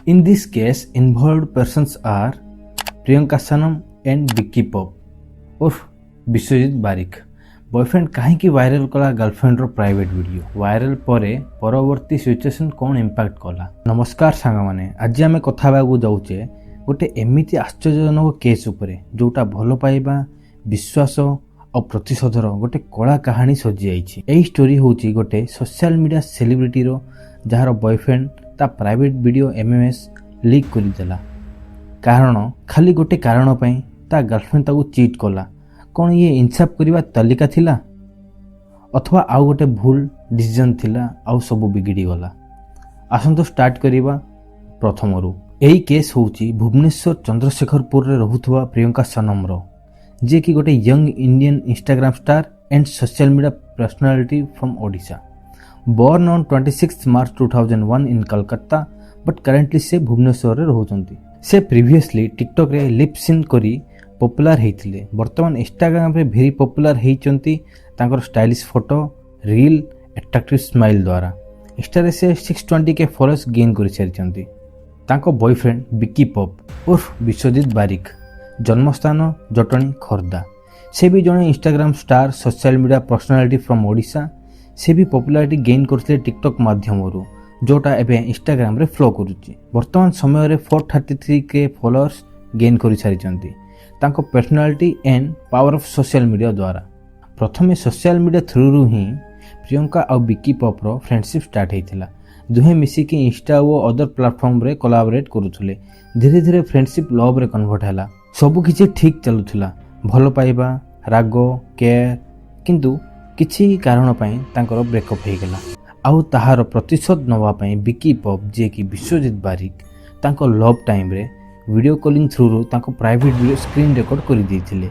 In this case, involved persons are Priyanka Sanam and Vicky Pop उर्फ विश्वजीत बारिक। Boyfriend कहीं viral कला गर्लफ्रेंडर private video viral परे परवर्ती situation कौन इंपैक्ट कला। नमस्कार सांग माने, आज आम कथा जाऊे गोटे एमती आश्चर्यजनक केस उपरे जोटा भल पाइबा विश्वास और प्रतिशोधर गोटे कला कहानी सजी जाइए। यही स्टोरी हूँ गोटे social media celebrity jar boyfriend ता प्राइवेट वीडियो एमएमएस लीक करदेला। कारण खाली गोटे कारण पाई ता गर्लफ्रेंड ताको चीट कला। कौन ये इनसाफ करने तालिका थिला अथवा आउ गोटे भूल डिसीजन थिला आउ सब बिगिड़ी गला। आसंतो स्टार्ट करिबा प्रथम रु। यही केस होउची भुवनेश्वर चंद्रशेखरपुर रे रहुथुवा प्रियंका सनम रो, जे कि गोटे young Indian Instagram star and social media personality from Odisha. Born on 26 March 2001 in Calcutta but currently से भुवनेश्वर रे रहुचंती। से प्रीवियसली टिकटॉक रे लिप सिंक करी पॉपुलर हेइथिले। वर्तमान इंस्टाग्राम रे भेरी पॉपुलर हेइचंती तांकर stylish photo, reel, attractive smile द्वारा। इंस्टा रे से 620 के फॉलोअर्स गेन करि सारिचंती। तांको बॉयफ्रेंड विकी पॉप उर्फ विश्वजीत बारिक, जन्मस्थान जटणी खोर्धा। से भी जड़े Instagram star, social media personality from Odisha. से भी पॉपुलैरिटी गेन करते टिकटॉक माध्यम जोटा एबे इंस्टाग्राम रे फ्लो करुच्ची। वर्तमान समय रे 433 के फॉलोअर्स गेन करि सारिचंती तांको personality and power of social media द्वारा। प्रथमे सोशल मीडिया थ्रू रु ही प्रियंका और विकी पॉप रो फ्रेंडशिप स्टार्ट हेइथिला। दुहे मिसी कि इंस्टा और अदर प्लेटफॉर्म रे कोलैबोरेट करुथुले। धीरे धीरे फ्रेंडशिप लव रे कन्वर्ट हैला। सब किछि ठीक चलुथिला, भल पाइबा, राग, केयर, किंतु किछि कारण पई तांकर ब्रेकअप हे गेला। आउ ताहार प्रतिशोध नवा पई विकी पॉप, जे कि विश्वजीत बारिक, तांको लव टाइम रे वीडियो कॉलिंग थ्रू रू तांको प्राइवेट वीडियो स्क्रीन रिकॉर्ड कर देइथिले।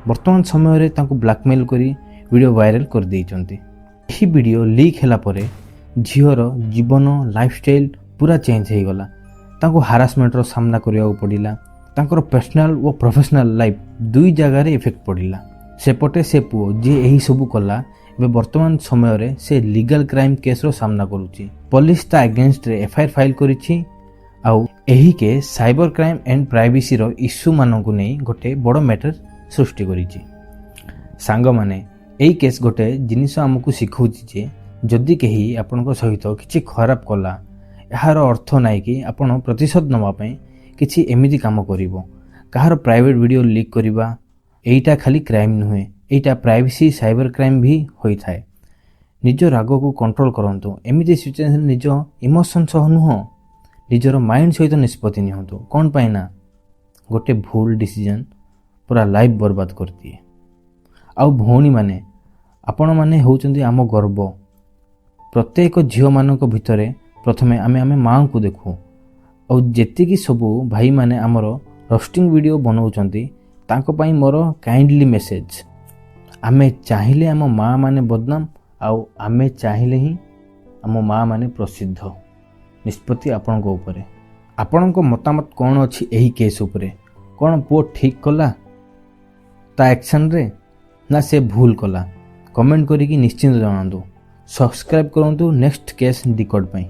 वर्तमान समय रे तांको ब्लैकमेल करी वीडियो वायरल कर देइचंती। एही वीडियो लीक हैला परे झियर जीवन लाइफस्टाइल पूरा चेंज हे गला। तांको हारासमेंट रो सामना करिया पड़िला। तांकर पर्सनल और प्रोफेशनल लाइफ दुई जगह रे इफेक्ट पड़िला। सेपटे से पुओ जे एही सबु कला एबे वर्तमान समय रे से लीगल क्राइम केस रो सामना करूची। पुलिस ता अगेंस्ट रे एफआईआर फाइल करिछि। आउ एही के साइबर क्राइम एंड प्राइवेसी रो इश्यू मानकु नै गोटे बड़ मैटर सृष्टि करिछि। सांग माने, एही केस गोटे जिनिस हमकु सिखौछि जे जदि केही आपनको सहित किछि खराब कला, एहार अर्थ नाइ कि आपण प्रतिशोध नवा पई किछि एमिति काम करिवो। कहार प्राइवेट वीडियो लीक करिबा एइटा खाली क्राइम नुहे, एइटा प्राइवेसी साइबर क्राइम भी होई थाए। निज राग को कंट्रोल करंतु। एमिति सिचुएशन निज इमोशन सह नुह, निजर माइंड सहित निष्पत्ति निहंतु। कौन पाइना गोटे भूल डिसीजन पूरा लाइफ बर्बाद कर दिए। आउ भौणी माने, आपण माने होउचंदी आम गर्व। प्रत्येक झियो मानक भितरे प्रथमे आमे माँ को देखू। और जेति की सबू भाई माने आमर रोस्टिंग वीडियो बनाउचंती तांको पाई मोर काइंडली मेसेज। आमे चाहिले आम माँ माने बदनाम, आउ आमे चाहिले ही आम माँ माने प्रसिद्ध। निष्पत्ति आपणक उपरे। आपणक मतामत कौन अछि एही केस उपरे? कौन पुओ ठीक कला ता एक्शन रे, ना से भूल कला? कमेंट करिकी निश्चिंत जणांतु। सब्सक्राइब करंतु नेक्स्ट केस डिकोड पई।